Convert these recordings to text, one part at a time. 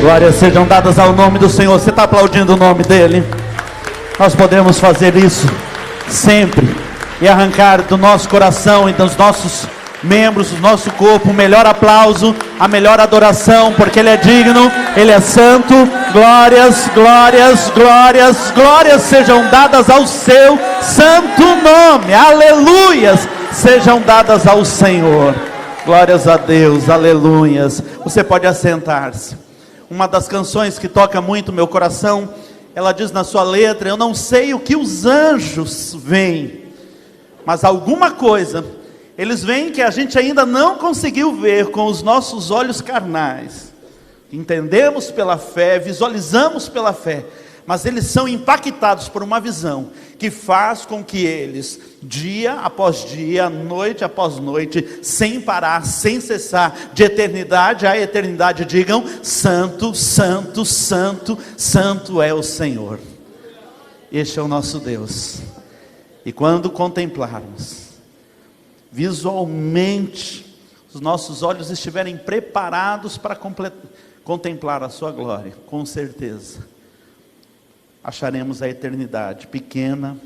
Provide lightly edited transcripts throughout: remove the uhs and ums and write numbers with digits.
Glórias sejam dadas ao nome do Senhor. Você está aplaudindo o nome dele? Nós podemos fazer isso sempre e arrancar do nosso coração e dos nossos membros, do nosso corpo, o melhor aplauso, a melhor adoração, porque Ele é digno, Ele é santo. Glórias, glórias, glórias, glórias sejam dadas ao seu santo nome. Aleluias sejam dadas ao Senhor. Glórias a Deus, aleluias. Você pode assentar-se. Uma das canções que toca muito meu coração, ela diz na sua letra: eu não sei o que os anjos veem, mas alguma coisa eles veem que a gente ainda não conseguiu ver com os nossos olhos carnais. Entendemos pela fé, visualizamos pela fé, mas eles são impactados por uma visão que faz com que eles, dia após dia, noite após noite, sem parar, sem cessar, de eternidade a eternidade, digam: santo, santo, santo, santo é o Senhor. Este é o nosso Deus. E quando contemplarmos visualmente, os nossos olhos estiverem preparados para contemplar a sua glória, com certeza acharemos a eternidade pequena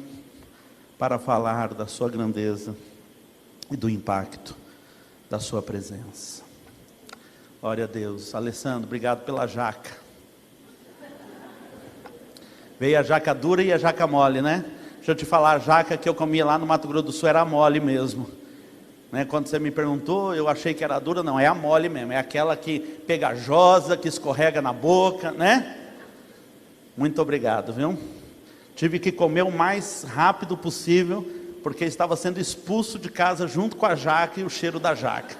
para falar da sua grandeza e do impacto da sua presença. Glória a Deus. Alessandro, obrigado pela jaca. Veio a jaca dura e a jaca mole, né? Deixa eu te falar, a jaca que eu comia lá no Mato Grosso do Sul era mole mesmo, né? Quando você me perguntou, eu achei que era dura. Não, é a mole mesmo, é aquela que pegajosa, que escorrega na boca, né? Muito obrigado, viu? Tive que comer o mais rápido possível, porque estava sendo expulso de casa junto com a jaca e o cheiro da jaca.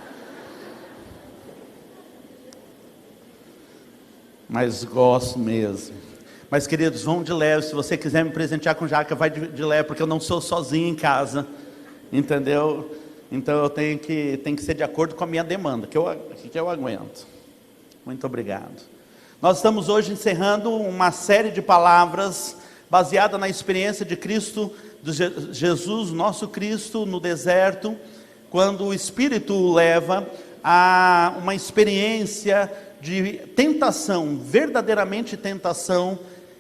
Mas gosto mesmo. Mas queridos, vão de leve. Se você quiser me presentear com jaca, vai de leve, porque eu não sou sozinho em casa, entendeu? Então eu tenho que ser de acordo com a minha demanda, que eu aguento. Muito obrigado. Nós estamos hoje encerrando uma série de palavras baseada na experiência de Cristo, de Jesus, nosso Cristo, no deserto, quando o Espírito o leva a uma experiência de tentação, verdadeiramente tentação.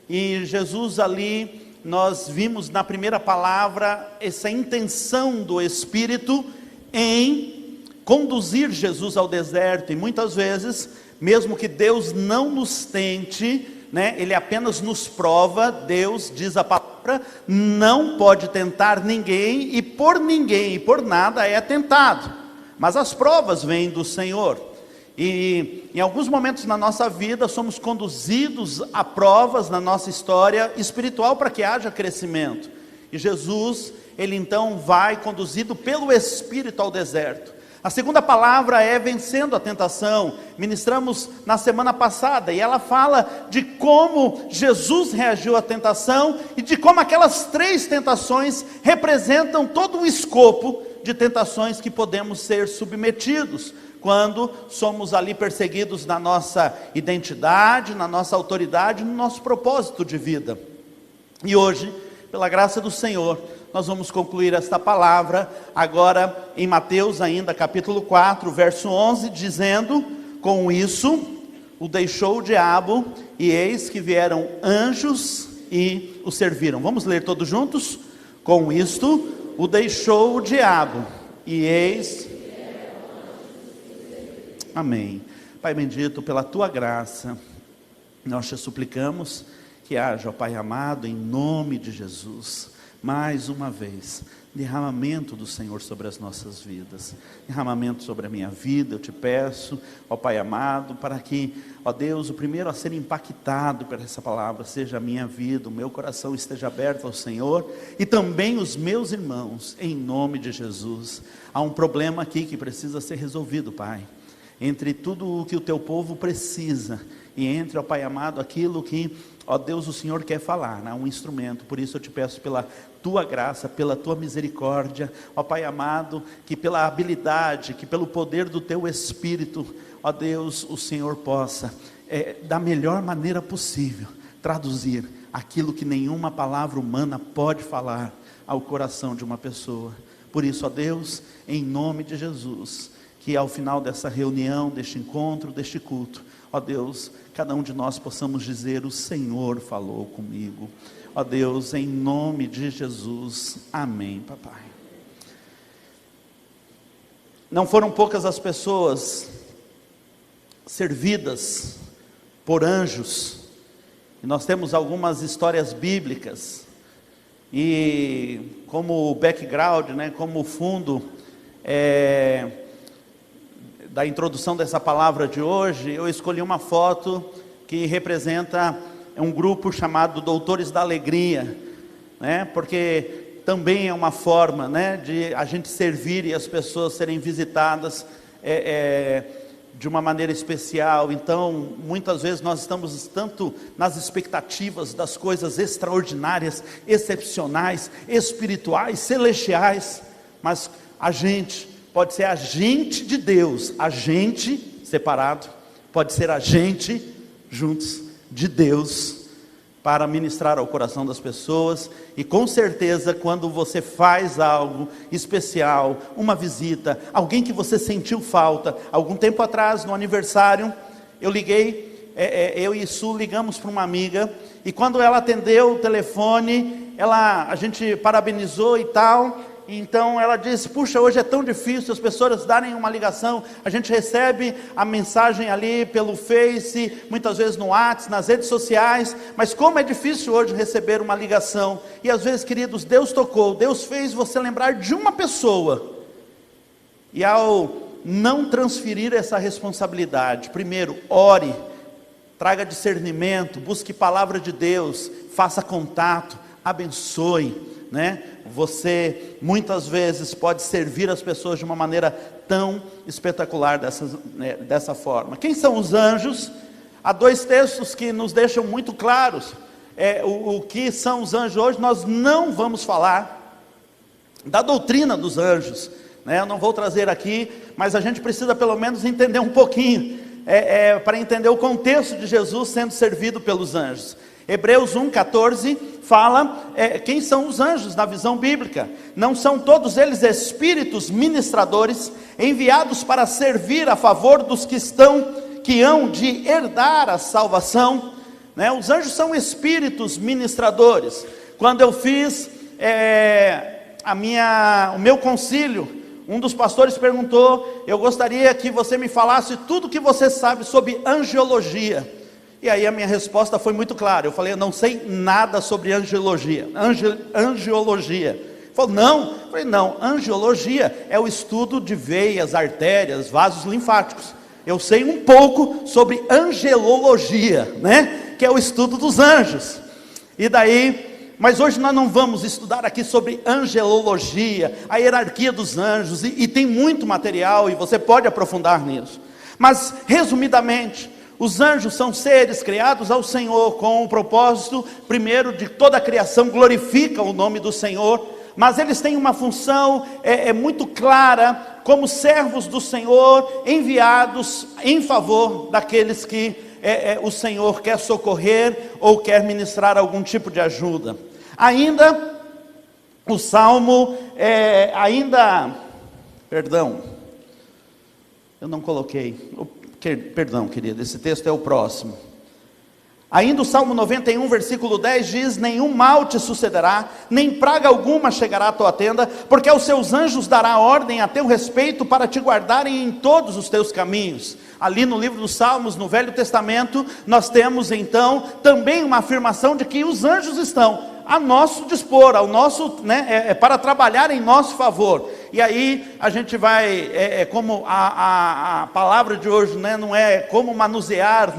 E Jesus ali, nós vimos na primeira palavra essa intenção do Espírito em conduzir Jesus ao deserto. E muitas vezes, mesmo que Deus não nos tente, né, Ele apenas nos prova. Deus, diz a palavra, não pode tentar ninguém e por nada é tentado. Mas as provas vêm do Senhor. E em alguns momentos na nossa vida somos conduzidos a provas na nossa história espiritual para que haja crescimento. E Jesus, Ele então vai conduzido pelo Espírito ao deserto. A segunda palavra é vencendo a tentação. Ministramos na semana passada e ela fala de como Jesus reagiu à tentação e de como aquelas 3 tentações representam todo o escopo de tentações que podemos ser submetidos quando somos ali perseguidos na nossa identidade, na nossa autoridade, no nosso propósito de vida. E hoje, pela graça do Senhor, nós vamos concluir esta palavra agora em Mateus ainda, capítulo 4, verso 11, dizendo: com isso o deixou o diabo, e eis que vieram anjos e o serviram. Vamos ler todos juntos? Com isto o deixou o diabo, e eis... Amém. Pai bendito, pela Tua graça, nós te suplicamos que haja, ó Pai amado, em nome de Jesus, mais uma vez, derramamento do Senhor sobre as nossas vidas, derramamento sobre a minha vida. Eu te peço, ó Pai amado, para que, ó Deus, o primeiro a ser impactado por essa palavra seja a minha vida, o meu coração esteja aberto ao Senhor, e também os meus irmãos, em nome de Jesus. Há um problema aqui que precisa ser resolvido, Pai, entre tudo o que o Teu povo precisa, e entre, ó Pai amado, aquilo que, ó Deus, o Senhor quer falar, né? Um instrumento. Por isso eu te peço pela Tua graça, pela Tua misericórdia, ó Pai amado, que pela habilidade, que pelo poder do Teu Espírito, ó Deus, o Senhor possa, da melhor maneira possível, traduzir aquilo que nenhuma palavra humana pode falar ao coração de uma pessoa. Por isso, ó Deus, em nome de Jesus, que ao final dessa reunião, deste encontro, deste culto, Ó Deus, cada um de nós possamos dizer: o Senhor falou comigo. Ó Deus, em nome de Jesus, amém, papai. Não foram poucas as pessoas servidas por anjos, e nós temos algumas histórias bíblicas, e como background, como fundo da introdução dessa palavra de hoje, eu escolhi uma foto que representa um grupo chamado Doutores da Alegria, porque também é uma forma de a gente servir e as pessoas serem visitadas de uma maneira especial. Então, muitas vezes nós estamos tanto nas expectativas das coisas extraordinárias, excepcionais, espirituais, celestiais, mas a gente pode ser agente de Deus, agente separado, pode ser agente juntos de Deus, para ministrar ao coração das pessoas. E com certeza, quando você faz algo especial, uma visita, alguém que você sentiu falta, algum tempo atrás, no aniversário, eu liguei, eu e Su ligamos para uma amiga, e quando ela atendeu o telefone, a gente parabenizou e tal. Então ela disse: puxa, hoje é tão difícil as pessoas darem uma ligação, a gente recebe a mensagem ali pelo Face, muitas vezes no WhatsApp, nas redes sociais, mas como é difícil hoje receber uma ligação. E às vezes, queridos, Deus tocou, Deus fez você lembrar de uma pessoa, e ao não transferir essa responsabilidade, primeiro, ore, traga discernimento, busque palavra de Deus, faça contato, abençoe, Você muitas vezes pode servir as pessoas de uma maneira tão espetacular dessa forma. Quem são os anjos? Há dois textos que nos deixam muito claros o que são os anjos. Hoje nós não vamos falar da doutrina dos anjos, eu não vou trazer aqui, mas a gente precisa pelo menos entender um pouquinho, para entender o contexto de Jesus sendo servido pelos anjos. Hebreus 1,14 fala quem são os anjos na visão bíblica. Não são todos eles espíritos ministradores, enviados para servir a favor dos que hão de herdar a salvação, Os anjos são espíritos ministradores. Quando eu fiz o meu concílio, um dos pastores perguntou: eu gostaria que você me falasse tudo que você sabe sobre angiologia. E aí a minha resposta foi muito clara. Eu falei: eu não sei nada sobre angiologia. Ele falou: não. Eu falei: não, angiologia é o estudo de veias, artérias, vasos linfáticos. Eu sei um pouco sobre angelologia, que é o estudo dos anjos. E daí, mas hoje nós não vamos estudar aqui sobre angelologia, a hierarquia dos anjos, e tem muito material, e você pode aprofundar nisso. Mas, resumidamente, os anjos são seres criados ao Senhor com o propósito, primeiro, de toda a criação glorifica o nome do Senhor, mas eles têm uma função muito clara, como servos do Senhor, enviados em favor daqueles que o Senhor quer socorrer, ou quer ministrar algum tipo de ajuda. Ainda, o Salmo, eu não coloquei, perdão, querido, esse texto é o próximo. Ainda o Salmo 91, versículo 10 diz: nenhum mal te sucederá, nem praga alguma chegará à tua tenda, porque aos seus anjos dará ordem a teu respeito, para te guardarem em todos os teus caminhos. Ali no livro dos Salmos, no Velho Testamento, nós temos então também uma afirmação de que os anjos estão a nosso dispor, para trabalhar em nosso favor. E aí a gente vai, como a palavra de hoje, não é como manusear,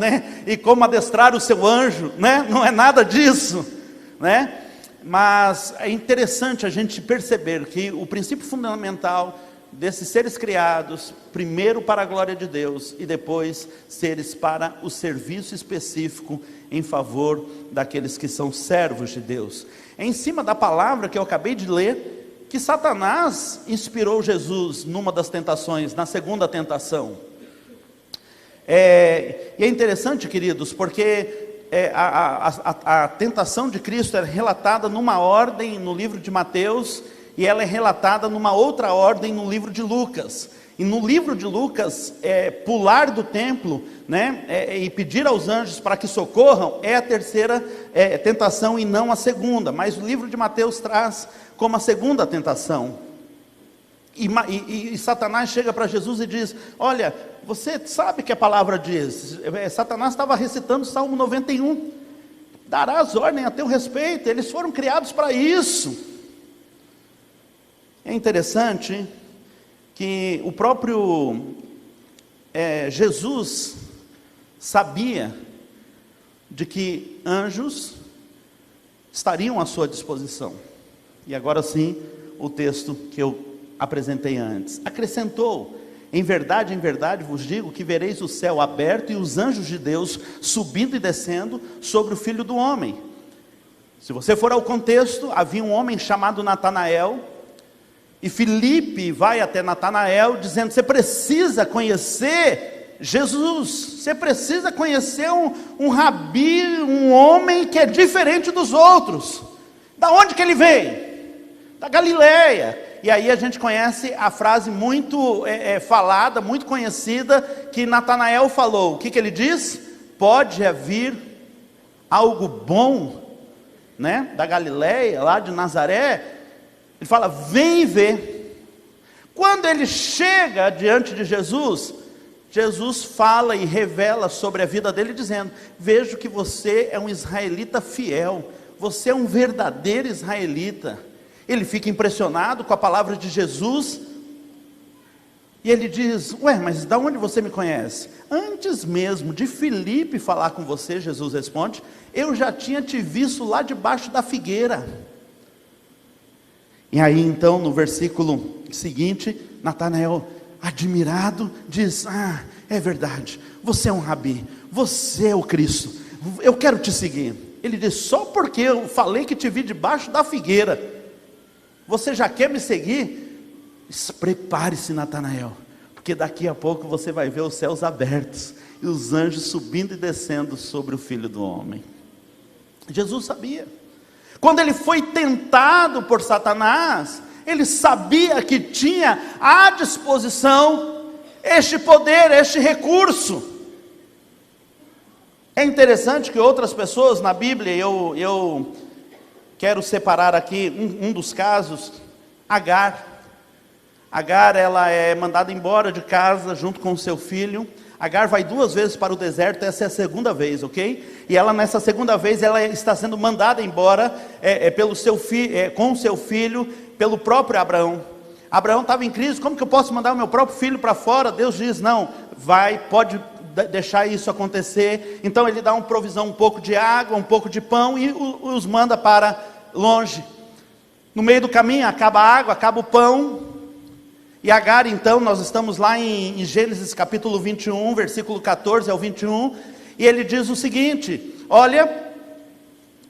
e como adestrar o seu anjo, não é nada disso, mas é interessante a gente perceber que o princípio fundamental desses seres criados, primeiro para a glória de Deus, e depois seres para o serviço específico em favor daqueles que são servos de Deus. É em cima da palavra que eu acabei de ler, que Satanás inspirou Jesus numa das tentações, na segunda tentação. E é interessante, queridos, porque a tentação de Cristo é relatada numa ordem no livro de Mateus, e ela é relatada numa outra ordem no livro de Lucas. E no livro de Lucas, pular do templo, né, e pedir aos anjos para que socorram, é a terceira tentação e não a segunda. Mas o livro de Mateus traz como a segunda tentação. E Satanás chega para Jesus e diz: olha, você sabe que a palavra diz, Satanás estava recitando o Salmo 91, darás ordem a teu respeito, eles foram criados para isso. É interessante que o próprio Jesus sabia de que anjos estariam à sua disposição. E agora sim, o texto que eu apresentei antes. Acrescentou: em verdade vos digo que vereis o céu aberto e os anjos de Deus subindo e descendo sobre o Filho do Homem. Se você for ao contexto, havia um homem chamado Natanael, e Filipe vai até Natanael dizendo: você precisa conhecer Jesus, você precisa conhecer um rabi, um homem que é diferente dos outros. Da onde que ele veio? Da Galileia. E aí a gente conhece a frase muito falada, muito conhecida, que Natanael falou. O que ele diz? Pode haver algo bom, né, da Galileia, lá de Nazaré. Ele fala: vem ver. Quando ele chega diante de Jesus, Jesus fala e revela sobre a vida dele, dizendo: vejo que você é um israelita fiel, você é um verdadeiro israelita. Ele fica impressionado com a palavra de Jesus, e ele diz: ué, mas de onde você me conhece? Antes mesmo de Filipe falar com você, Jesus responde, eu já tinha te visto lá debaixo da figueira. E aí então, no versículo seguinte, Natanael, admirado, diz: ah, é verdade, você é um rabi, você é o Cristo, eu quero te seguir. Ele diz: só porque eu falei que te vi debaixo da figueira, você já quer me seguir? Prepare-se, Natanael, porque daqui a pouco você vai ver os céus abertos, e os anjos subindo e descendo sobre o Filho do Homem. Jesus sabia. Quando ele foi tentado por Satanás, ele sabia que tinha à disposição este poder, este recurso. É interessante que outras pessoas na Bíblia, eu quero separar aqui um dos casos. Agar, ela é mandada embora de casa junto com o seu filho. Agar vai 2 vezes para o deserto, essa é a segunda vez, ok? E ela, nessa segunda vez, ela está sendo mandada embora pelo seu com o seu filho, pelo próprio Abraão. Abraão estava em crise: como que eu posso mandar o meu próprio filho para fora? Deus diz: não, pode deixar isso acontecer. Então ele dá uma provisão, um pouco de água, um pouco de pão, e os manda para longe. No meio do caminho acaba a água, acaba o pão. E Agar, então, nós estamos lá em Gênesis capítulo 21, versículo 14 ao 21, e ele diz o seguinte,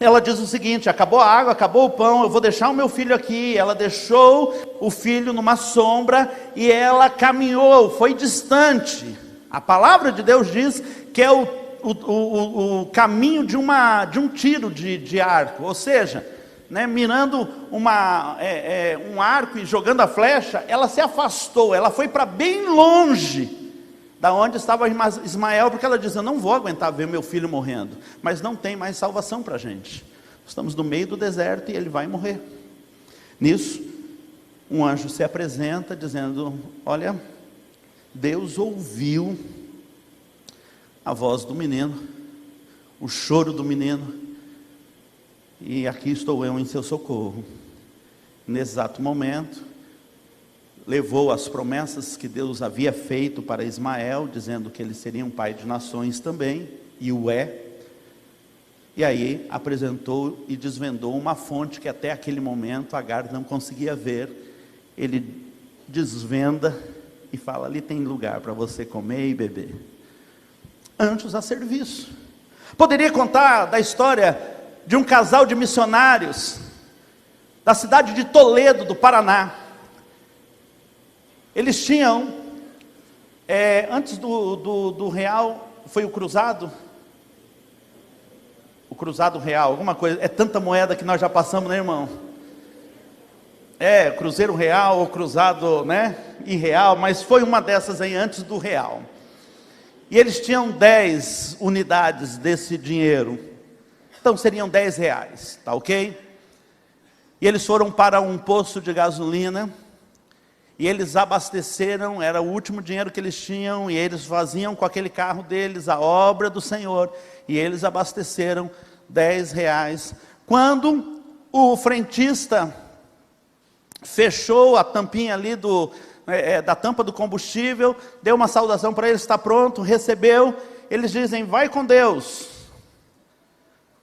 ela diz o seguinte: acabou a água, acabou o pão, eu vou deixar o meu filho aqui. Ela deixou o filho numa sombra, e ela caminhou, foi distante. A palavra de Deus diz que é o caminho de um tiro de arco, ou seja, né, mirando um arco e jogando a flecha, ela se afastou, ela foi para bem longe da onde estava Ismael, porque ela diz: eu não vou aguentar ver meu filho morrendo, mas não tem mais salvação para a gente, estamos no meio do deserto e ele vai morrer. Nisso, um anjo se apresenta dizendo: olha, Deus ouviu a voz do menino, o choro do menino, e aqui estou eu em seu socorro. Nesse exato momento, levou as promessas que Deus havia feito para Ismael, dizendo que ele seria um pai de nações também, e o é. E aí apresentou e desvendou uma fonte que até aquele momento Agar não conseguia ver. Ele desvenda e fala: ali tem lugar para você comer e beber. Anjos a serviço. Poderia contar da história de um casal de missionários da cidade de Toledo, do Paraná. Eles tinham, antes do real, foi o cruzado real, alguma coisa, é tanta moeda que nós já passamos, né, irmão? Cruzeiro real ou cruzado, né, irreal, mas foi uma dessas aí antes do real. E eles tinham 10 unidades desse dinheiro, então seriam 10 reais, tá ok? E eles foram para um posto de gasolina, e eles abasteceram, era o último dinheiro que eles tinham, e eles faziam com aquele carro deles a obra do Senhor, e eles abasteceram 10 reais. Quando o frentista fechou a tampinha ali da tampa do combustível, deu uma saudação para eles, está pronto, recebeu, eles dizem, vai com Deus.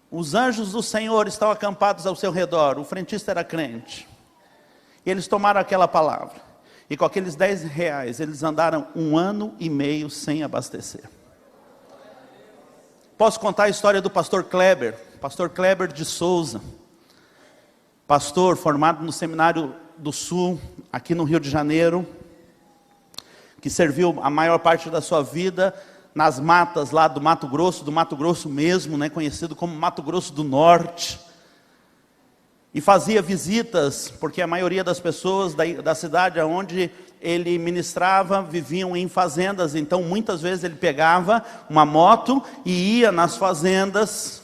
Os anjos do Senhor estão acampados ao seu redor. O frentista era crente. E eles tomaram aquela palavra. E com aqueles 10 reais, eles andaram 1 ano e meio sem abastecer. Posso contar a história do pastor Kleber de Souza. Pastor formado no Seminário do Sul, aqui no Rio de Janeiro. Que serviu a maior parte da sua vida nas matas lá do Mato Grosso mesmo, né, conhecido como Mato Grosso do Norte. E fazia visitas, porque a maioria das pessoas da cidade onde ele ministrava viviam em fazendas. Então muitas vezes ele pegava uma moto e ia nas fazendas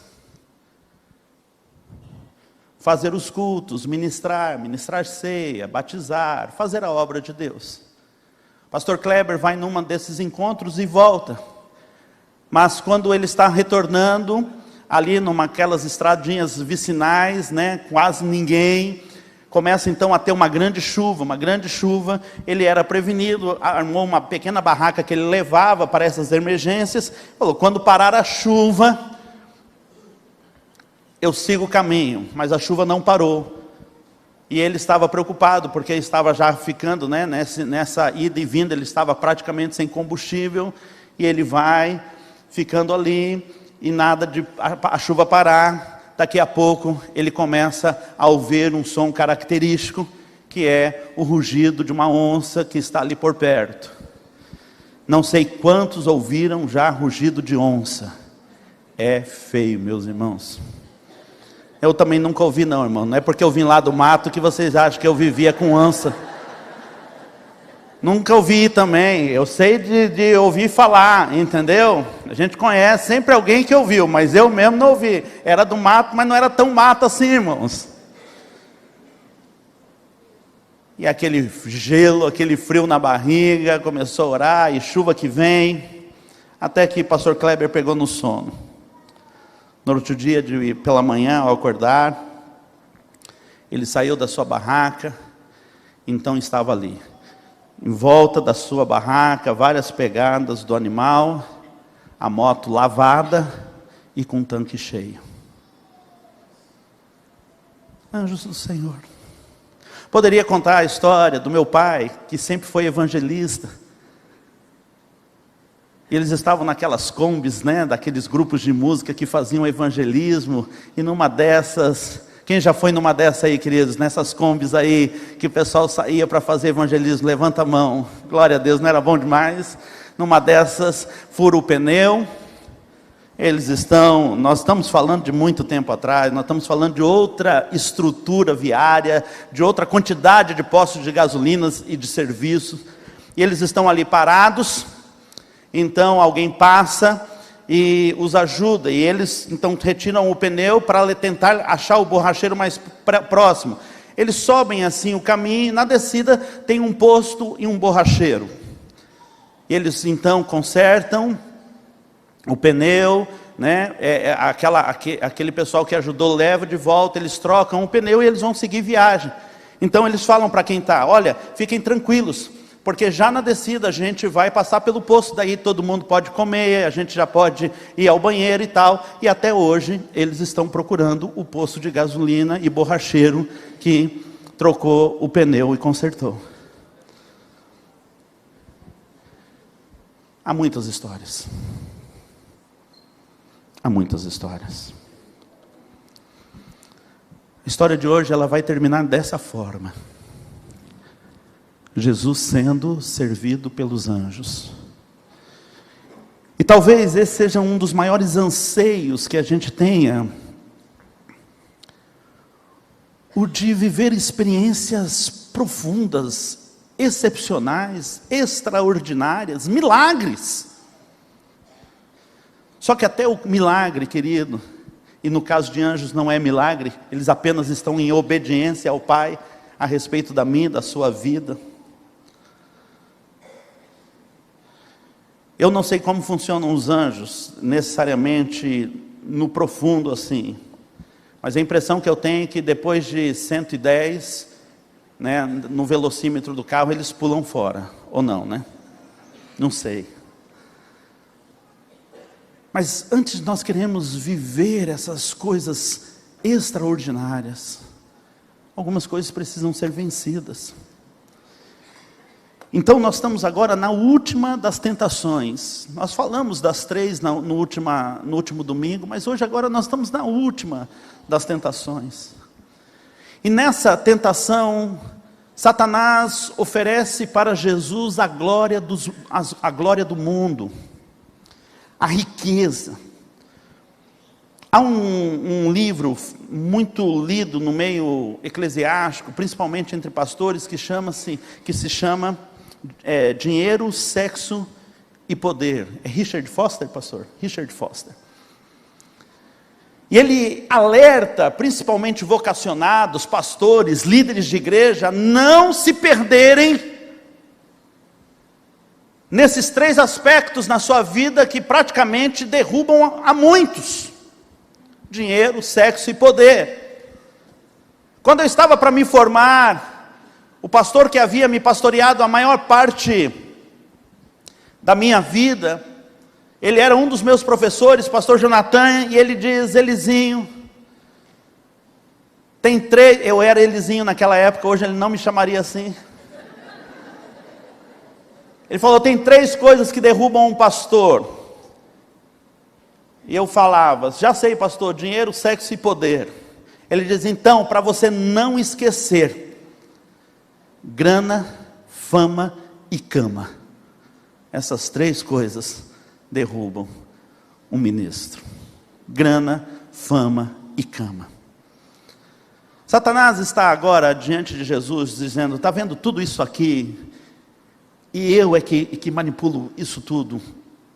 fazer os cultos, ministrar ceia, batizar, fazer a obra de Deus. Pastor Kleber vai numa desses encontros e volta. Mas quando ele está retornando, ali aquelas estradinhas vicinais, né, quase ninguém, começa então a ter uma grande chuva, ele era prevenido, armou uma pequena barraca que ele levava para essas emergências, falou, quando parar a chuva, eu sigo o caminho, mas a chuva não parou. E ele estava preocupado, porque estava já ficando, né, nessa ida e vinda, ele estava praticamente sem combustível, e ele vai ficando ali, e nada de a chuva parar. Daqui a pouco ele começa a ouvir um som característico, que é o rugido de uma onça que está ali por perto. Não sei quantos ouviram já rugido de onça. É feio, meus irmãos. Eu também nunca ouvi não, irmão. Não é porque eu vim lá do mato que vocês acham que eu vivia com onça. Nunca ouvi também, eu sei de ouvir falar, entendeu? A gente conhece sempre alguém que ouviu, mas eu mesmo não ouvi. Era do mato, mas não era tão mato assim, irmãos. E aquele gelo, aquele frio na barriga, começou a orar, e chuva que vem, até que o pastor Kleber pegou no sono. No outro dia, pela manhã, ao acordar, ele saiu da sua barraca, então estava ali. Em volta da sua barraca, várias pegadas do animal, a moto lavada e com o tanque cheio. Anjos do Senhor. Poderia contar a história do meu pai, que sempre foi evangelista. E eles estavam naquelas combis, né, daqueles grupos de música que faziam evangelismo, e numa dessas... Quem já foi numa dessa aí, queridos? Nessas combis aí, que o pessoal saía para fazer evangelismo, levanta a mão. Glória a Deus, não era bom demais? Numa dessas, fura o pneu. Nós estamos falando de muito tempo atrás, nós estamos falando de outra estrutura viária, de outra quantidade de postos de gasolinas e de serviços. E eles estão ali parados, então alguém passa e os ajuda, e eles então retiram o pneu para tentar achar o borracheiro mais próximo. Eles sobem assim o caminho, e na descida tem um posto e um borracheiro. Eles então consertam o pneu, né? Aquele pessoal que ajudou leva de volta, eles trocam o pneu e eles vão seguir viagem. Então eles falam para quem está, olha, fiquem tranquilos, porque já na descida a gente vai passar pelo posto, daí todo mundo pode comer, a gente já pode ir ao banheiro e tal. E até hoje eles estão procurando o posto de gasolina e borracheiro que trocou o pneu e consertou. Há muitas histórias. Há muitas histórias. A história de hoje ela vai terminar dessa forma. Jesus sendo servido pelos anjos. E talvez esse seja um dos maiores anseios que a gente tenha. o de viver experiências profundas, excepcionais, extraordinárias, milagres. Só que até o milagre, querido, e no caso de anjos não é milagre, eles apenas estão em obediência ao Pai, a respeito da minha, da sua vida. Eu não sei como funcionam os anjos, necessariamente no profundo assim, mas a impressão que eu tenho é que depois de 110, né, no velocímetro do carro, eles pulam fora, ou não, né? Não sei. Mas antes nós queremos viver essas coisas extraordinárias, algumas coisas precisam ser vencidas. Então nós estamos agora na última das tentações. Nós falamos das 3 no último domingo, mas hoje agora nós estamos na última das tentações. E nessa tentação, Satanás oferece para Jesus a glória do mundo, a riqueza. Há um livro muito lido no meio eclesiástico, principalmente entre pastores, que se chama Dinheiro, Sexo e Poder. É Richard Foster, pastor? Richard Foster. E ele alerta, principalmente vocacionados, pastores, líderes de igreja, a não se perderem nesses 3 aspectos na sua vida que praticamente derrubam a muitos: dinheiro, sexo e poder. Quando eu estava para me formar, o pastor que havia me pastoreado a maior parte da minha vida, ele era um dos meus professores, pastor Jonathan, e ele diz: Elizinho, tem 3, eu era Elizinho naquela época, hoje ele não me chamaria assim. Ele falou: tem 3 coisas que derrubam um pastor. E eu falava: já sei, pastor, dinheiro, sexo e poder. Ele diz: então, para você não esquecer, grana, fama e cama. Essas 3 coisas derrubam um ministro. Grana, fama e cama. Satanás está agora diante de Jesus dizendo: está vendo tudo isso aqui? E eu é que manipulo isso tudo.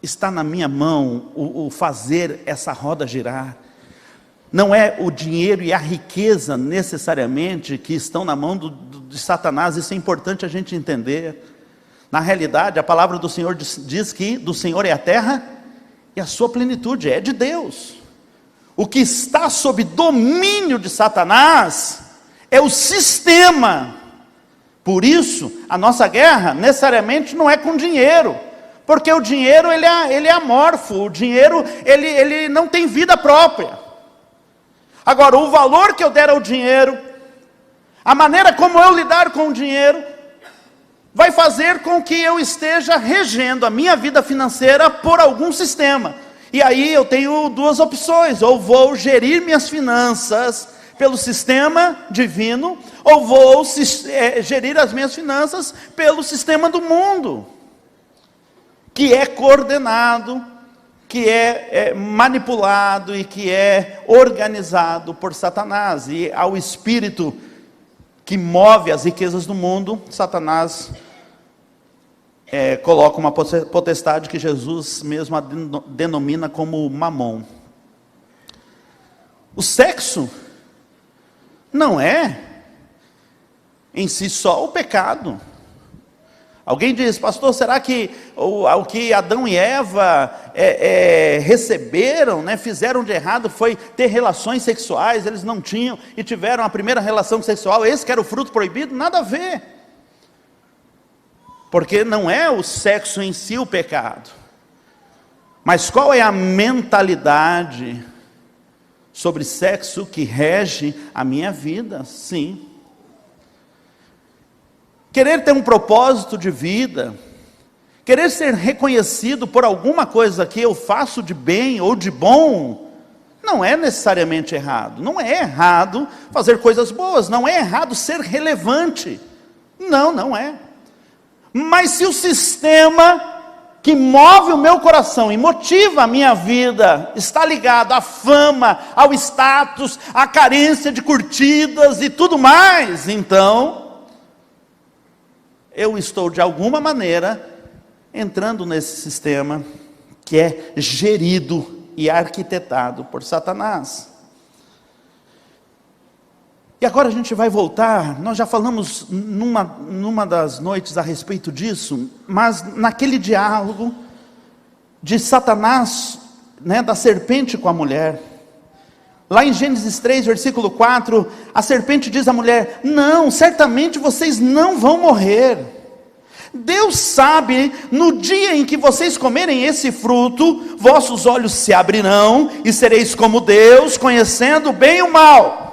Está na minha mão o fazer essa roda girar. Não é o dinheiro e a riqueza necessariamente que estão na mão de Satanás. Isso é importante a gente entender. Na realidade, a palavra do Senhor diz que do Senhor é a terra e a sua plenitude, é de Deus. O que está sob domínio de Satanás é o sistema. Por isso, a nossa guerra necessariamente não é com dinheiro, porque o dinheiro ele é amorfo, o dinheiro ele não tem vida própria. Agora, o valor que eu der ao dinheiro, a maneira como eu lidar com o dinheiro, vai fazer com que eu esteja regendo a minha vida financeira por algum sistema. E aí eu tenho 2 opções: ou vou gerir minhas finanças pelo sistema divino, ou vou gerir as minhas finanças pelo sistema do mundo, que é coordenado, que é manipulado e que é organizado por Satanás. E ao espírito que move as riquezas do mundo, Satanás coloca uma potestade que Jesus mesmo denomina como mamon. O sexo não é em si só o pecado. Alguém diz: pastor, será que o que Adão e Eva receberam, né, fizeram de errado foi ter relações sexuais? Eles não tinham e tiveram a primeira relação sexual, esse que era o fruto proibido? Nada a ver. Porque não é o sexo em si o pecado. Mas qual é a mentalidade sobre sexo que rege a minha vida? Sim. Querer ter um propósito de vida, querer ser reconhecido por alguma coisa que eu faço de bem ou de bom, não é necessariamente errado. Não é errado fazer coisas boas, não é errado ser relevante. Não é. Mas se o sistema que move o meu coração e motiva a minha vida, está ligado à fama, ao status, à carência de curtidas e tudo mais, então, eu estou de alguma maneira entrando nesse sistema que é gerido e arquitetado por Satanás. E agora a gente vai voltar, nós já falamos numa das noites a respeito disso, mas naquele diálogo de Satanás, da serpente com a mulher, lá em Gênesis 3, versículo 4, a serpente diz à mulher: não, certamente vocês não vão morrer. Deus sabe, no dia em que vocês comerem esse fruto, vossos olhos se abrirão e sereis como Deus, conhecendo o bem e o mal.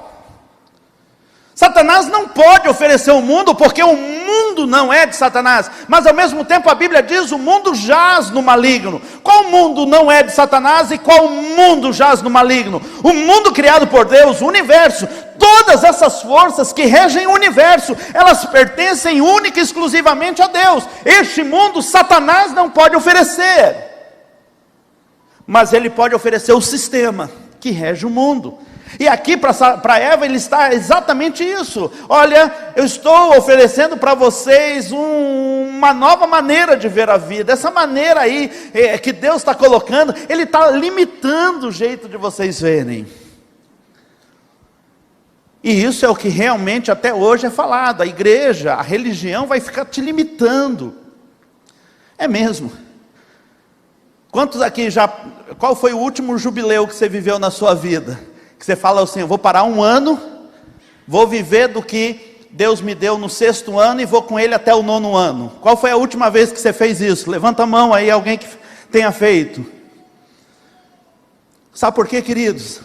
Satanás não pode oferecer o mundo, porque o mundo não é de Satanás, mas ao mesmo tempo a Bíblia diz: o mundo jaz no maligno. Qual mundo não é de Satanás e qual mundo jaz no maligno? O mundo criado por Deus, o universo, todas essas forças que regem o universo, elas pertencem única e exclusivamente a Deus. Este mundo Satanás não pode oferecer, mas ele pode oferecer o sistema que rege o mundo. E aqui para Eva ele está exatamente isso. Olha, eu estou oferecendo para vocês uma nova maneira de ver a vida. Essa maneira aí que Deus está colocando, Ele está limitando o jeito de vocês verem. E isso é o que realmente até hoje é falado. A igreja, a religião vai ficar te limitando. É mesmo. Quantos aqui qual foi o último jubileu que você viveu na sua vida? Que você fala assim: eu vou parar um ano, vou viver do que Deus me deu no 6º ano e vou com Ele até o 9º ano. Qual foi a última vez que você fez isso? Levanta a mão aí, alguém que tenha feito. Sabe por quê, queridos?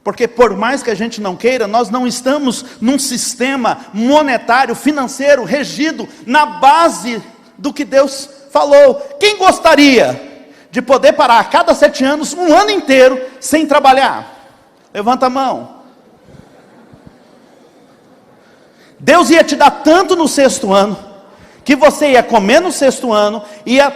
Porque por mais que a gente não queira, nós não estamos num sistema monetário, financeiro, regido na base do que Deus falou. Quem gostaria de poder parar a cada 7 anos, um ano inteiro, sem trabalhar? Levanta a mão. Deus ia te dar tanto no 6º ano, que você ia comer no 6º ano, ia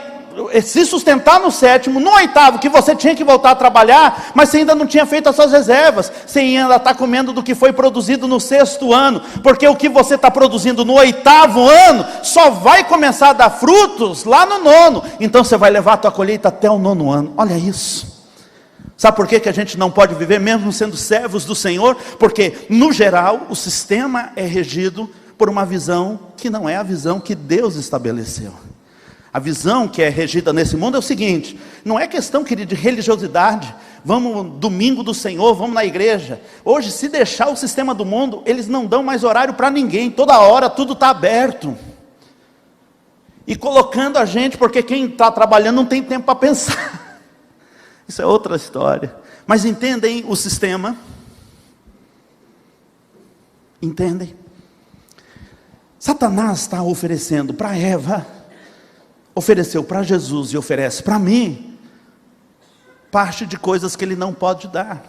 se sustentar no 7º, no 8º, que você tinha que voltar a trabalhar, mas você ainda não tinha feito as suas reservas, você ainda está comendo do que foi produzido no 6º ano, porque o que você está produzindo no 8º ano, só vai começar a dar frutos lá no 9º, então você vai levar a tua colheita até o 9º ano. Olha isso. Sabe por que a gente não pode viver mesmo sendo servos do Senhor? Porque no geral o sistema é regido por uma visão que não é a visão que Deus estabeleceu. A visão que é regida nesse mundo é o seguinte: não é questão, querido, de religiosidade. Vamos domingo do Senhor, vamos na igreja. Hoje, se deixar o sistema do mundo, eles não dão mais horário para ninguém, toda hora tudo está aberto. E colocando a gente, porque quem está trabalhando não tem tempo para pensar. Isso é outra história. Mas entendem o sistema? Entendem? Satanás está oferecendo para Eva, ofereceu para Jesus e oferece para mim, parte de coisas que ele não pode dar.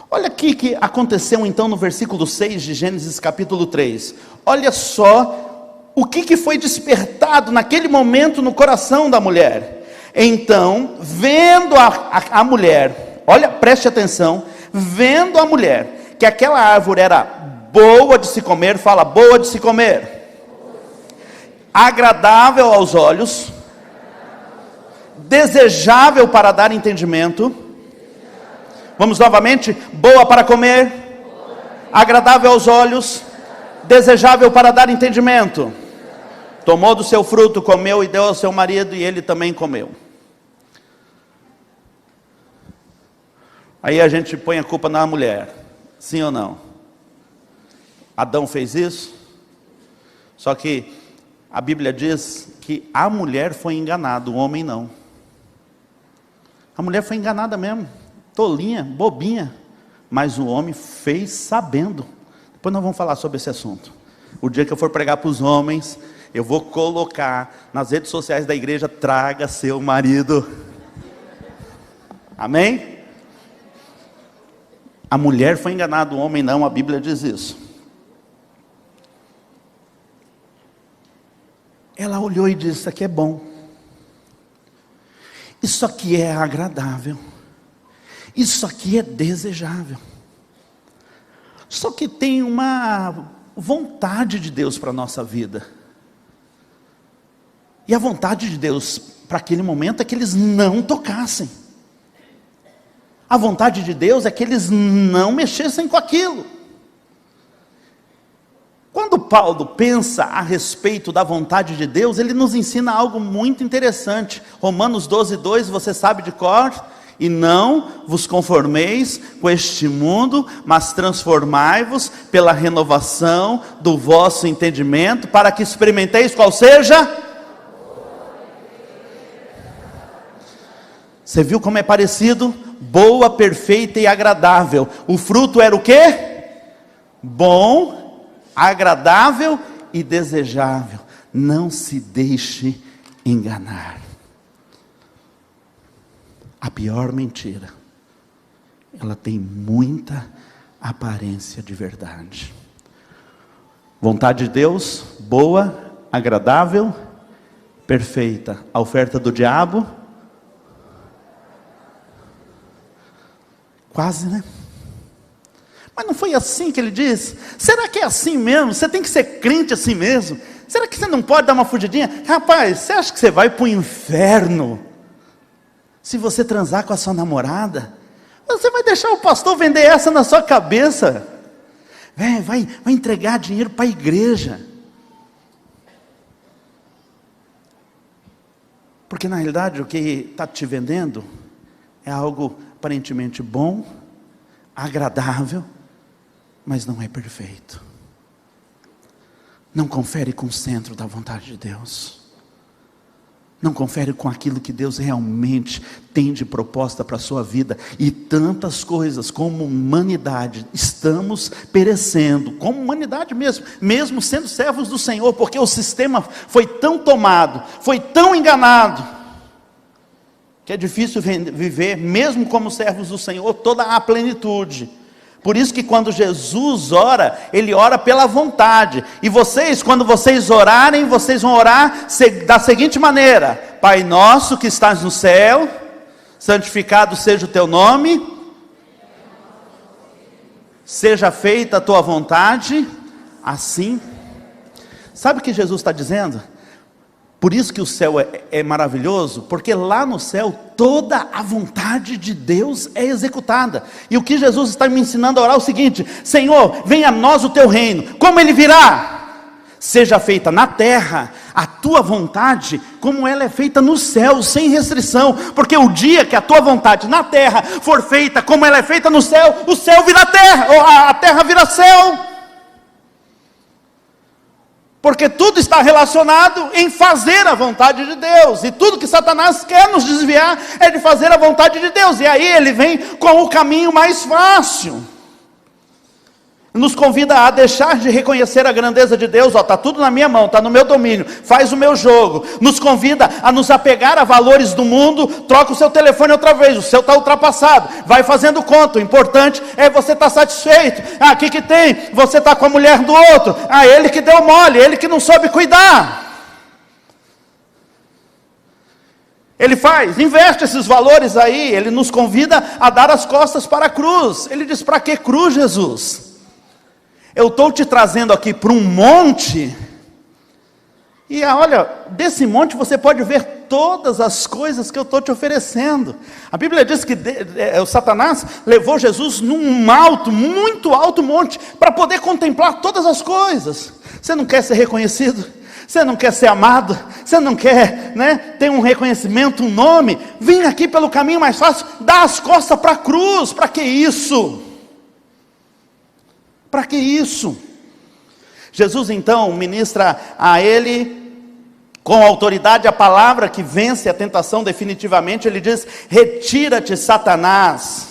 Olha aqui que aconteceu então no versículo 6 de Gênesis capítulo 3. Olha só o que foi despertado naquele momento no coração da mulher. Então, vendo a mulher, olha, preste atenção, vendo a mulher, que aquela árvore era boa de se comer, fala, boa de se comer, agradável aos olhos, desejável para dar entendimento. Vamos novamente, boa para comer, agradável aos olhos, desejável para dar entendimento. Tomou do seu fruto, comeu e deu ao seu marido, e ele também comeu. Aí a gente põe a culpa na mulher, sim ou não? Adão fez isso, só que a Bíblia diz que a mulher foi enganada, o homem não. A mulher foi enganada mesmo, tolinha, bobinha, mas o homem fez sabendo. Depois nós vamos falar sobre esse assunto. O dia que eu for pregar para os homens, eu vou colocar nas redes sociais da igreja: traga seu marido. Amém? A mulher foi enganada, o homem não, a Bíblia diz isso. Ela olhou e disse: isso aqui é bom. Isso aqui é agradável. Isso aqui é desejável. Só que tem uma vontade de Deus para a nossa vida. E a vontade de Deus para aquele momento é que eles não tocassem. A vontade de Deus é que eles não mexessem com aquilo. Quando Paulo pensa a respeito da vontade de Deus, ele nos ensina algo muito interessante. Romanos 12:2, você sabe de cor? E não vos conformeis com este mundo, mas transformai-vos pela renovação do vosso entendimento, para que experimenteis qual seja. Você viu como é parecido? Boa, perfeita e agradável. O fruto era o quê? Bom, agradável e desejável. Não se deixe enganar. A pior mentira, ela tem muita aparência de verdade. Vontade de Deus, boa, agradável, perfeita. A oferta do diabo, quase, né? Mas não foi assim que ele diz? Será que é assim mesmo? Você tem que ser crente assim mesmo? Será que você não pode dar uma fugidinha? Rapaz, você acha que você vai para o inferno se você transar com a sua namorada? Você vai deixar o pastor vender essa na sua cabeça? Vai entregar dinheiro para a igreja. Porque na realidade o que está te vendendo é algo aparentemente bom, agradável, mas não é perfeito. Não confere com o centro da vontade de Deus. Não confere com aquilo que Deus realmente tem de proposta para a sua vida. E tantas coisas como humanidade, estamos perecendo, como humanidade mesmo sendo servos do Senhor, porque o sistema foi tão tomado, foi tão enganado, que é difícil viver, mesmo como servos do Senhor, toda a plenitude. Por isso que quando Jesus ora, Ele ora pela vontade. E vocês, quando vocês orarem, vocês vão orar da seguinte maneira: Pai nosso que estás no céu, santificado seja o teu nome, seja feita a tua vontade, assim. Sabe o que Jesus está dizendo? Por isso que o céu é maravilhoso, porque lá no céu toda a vontade de Deus é executada. E o que Jesus está me ensinando a orar é o seguinte: Senhor, venha a nós o teu reino. Como ele virá? Seja feita na terra a tua vontade, como ela é feita no céu, sem restrição. Porque o dia que a tua vontade na terra for feita como ela é feita no céu, o céu vira terra, ou a terra vira céu. Porque tudo está relacionado em fazer a vontade de Deus. E tudo que Satanás quer nos desviar é de fazer a vontade de Deus. E aí ele vem com o caminho mais fácil. Nos convida a deixar de reconhecer a grandeza de Deus. Está tudo na minha mão, está no meu domínio, faz o meu jogo. Nos convida a nos apegar a valores do mundo. Troca o seu telefone outra vez, o seu está ultrapassado, vai fazendo conta. O importante é você estar satisfeito. O que tem? Você está com a mulher do outro. Ele que deu mole, ele que não soube cuidar. Ele investe esses valores aí. Ele nos convida a dar as costas para a cruz. Ele diz: para que cruz, Jesus? Eu estou te trazendo aqui para um monte, e olha, desse monte você pode ver todas as coisas que eu estou te oferecendo. A Bíblia diz que o Satanás levou Jesus num alto, muito alto monte, para poder contemplar todas as coisas. Você não quer ser reconhecido? Você não quer ser amado? Você não quer, ter um reconhecimento, um nome? Vem aqui pelo caminho mais fácil, dá as costas para a cruz. Para que isso? Para que isso? Jesus então ministra a ele com autoridade a palavra que vence a tentação definitivamente. Ele diz: retira-te, Satanás.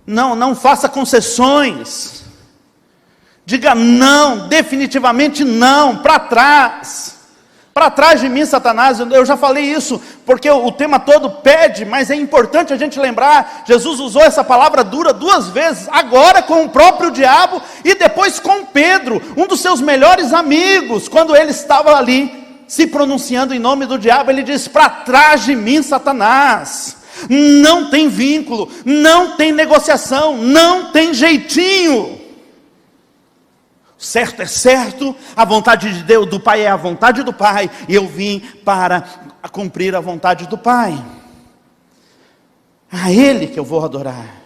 Não faça concessões. Diga não, definitivamente não, para trás. Para trás de mim, Satanás. Eu já falei isso, porque o tema todo pede, mas é importante a gente lembrar. Jesus usou essa palavra dura 2 vezes, agora com o próprio diabo, e depois com Pedro, um dos seus melhores amigos, quando ele estava ali, se pronunciando em nome do diabo, ele diz: para trás de mim, Satanás. Não tem vínculo, não tem negociação, não tem jeitinho. Certo é certo, a vontade de Deus, do Pai, é a vontade do Pai, e eu vim para cumprir a vontade do Pai. A Ele que eu vou adorar.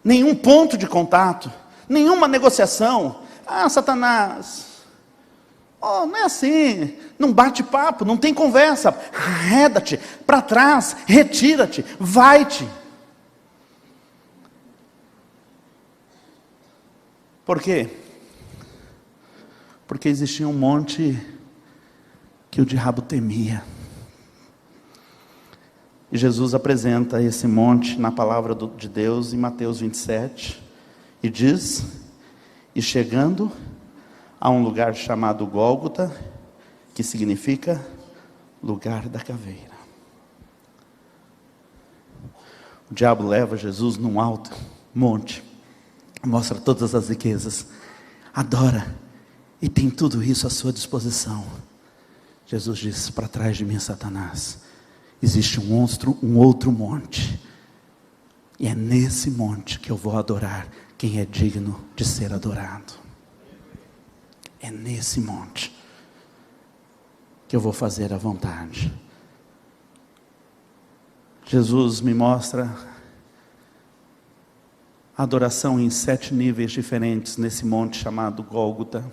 Nenhum ponto de contato, nenhuma negociação. Ah, Satanás, não é assim, não bate papo, não tem conversa. Arreda-te para trás, retira-te, vai-te. Por quê? Porque existia um monte que o diabo temia. E Jesus apresenta esse monte na palavra de Deus em Mateus 27. E diz: e chegando a um lugar chamado Gólgota, que significa lugar da caveira. O diabo leva Jesus num alto monte, mostra todas as riquezas, adora, e tem tudo isso à sua disposição. Jesus diz: para trás de mim, Satanás, existe um outro monte, e é nesse monte que eu vou adorar quem é digno de ser adorado. É nesse monte que eu vou fazer a vontade. Jesus me mostra a adoração em 7 níveis diferentes nesse monte chamado Gólgota,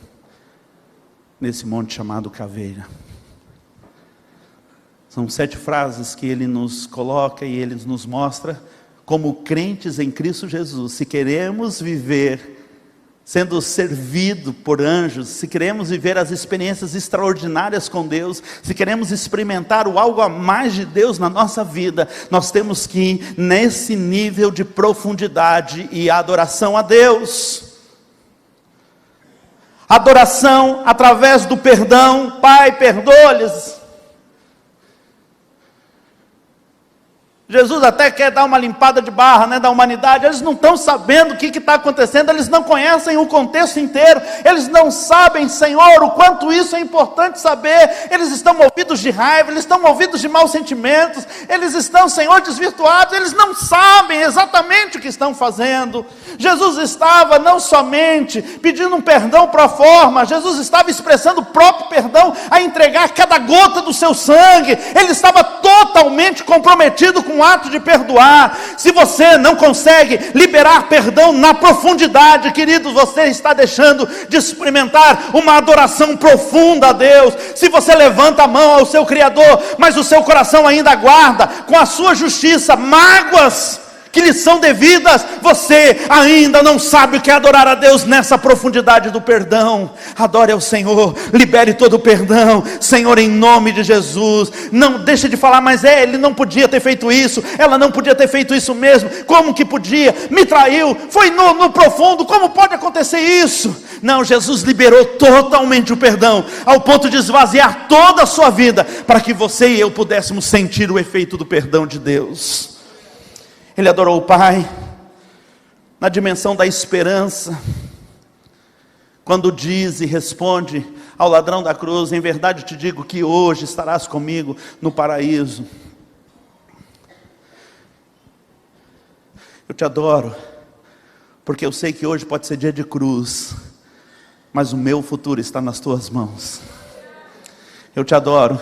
nesse monte chamado Caveira. São 7 frases que ele nos coloca e ele nos mostra como crentes em Cristo Jesus. Se queremos viver sendo servido por anjos, se queremos viver as experiências extraordinárias com Deus, se queremos experimentar o algo a mais de Deus na nossa vida, nós temos que ir nesse nível de profundidade e adoração a Deus. Adoração através do perdão. Pai, perdoa-lhes. Jesus até quer dar uma limpada de barra, da humanidade. Eles não estão sabendo o que está acontecendo, eles não conhecem o contexto inteiro, eles não sabem, Senhor, o quanto isso é importante saber. Eles estão movidos de raiva, eles estão movidos de maus sentimentos, eles estão, Senhor, desvirtuados, eles não sabem exatamente o que estão fazendo. Jesus estava não somente pedindo um perdão pro forma, Jesus estava expressando o próprio perdão, a entregar cada gota do seu sangue. Ele estava totalmente comprometido com o ato de perdoar. Se você não consegue liberar perdão na profundidade, queridos, você está deixando de experimentar uma adoração profunda a Deus. Se você levanta a mão ao seu Criador, mas o seu coração ainda guarda com a sua justiça mágoas que lhe são devidas, você ainda não sabe o que é adorar a Deus nessa profundidade do perdão. Adore ao Senhor, libere todo o perdão, Senhor, em nome de Jesus. Não deixe de falar, mas ele não podia ter feito isso, ela não podia ter feito isso mesmo. Como que podia? Me traiu, foi no profundo, como pode acontecer isso? Não, Jesus liberou totalmente o perdão, ao ponto de esvaziar toda a sua vida, para que você e eu pudéssemos sentir o efeito do perdão de Deus. Ele adorou o Pai na dimensão da esperança, quando diz e responde ao ladrão da cruz: em verdade te digo que hoje estarás comigo no paraíso. Eu te adoro, porque eu sei que hoje pode ser dia de cruz, mas o meu futuro está nas tuas mãos. Eu te adoro,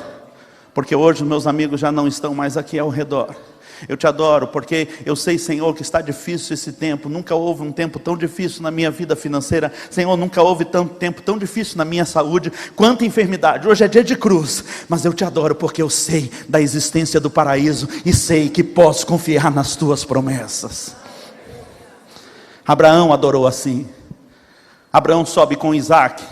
porque hoje os meus amigos já não estão mais aqui ao redor. Eu te adoro, porque eu sei, Senhor, que está difícil esse tempo. Nunca houve um tempo tão difícil na minha vida financeira, Senhor, nunca houve tanto tempo tão difícil na minha saúde, quanta enfermidade. Hoje é dia de cruz, mas eu te adoro, porque eu sei da existência do paraíso, e sei que posso confiar nas tuas promessas. Abraão adorou assim. Abraão sobe com Isaac.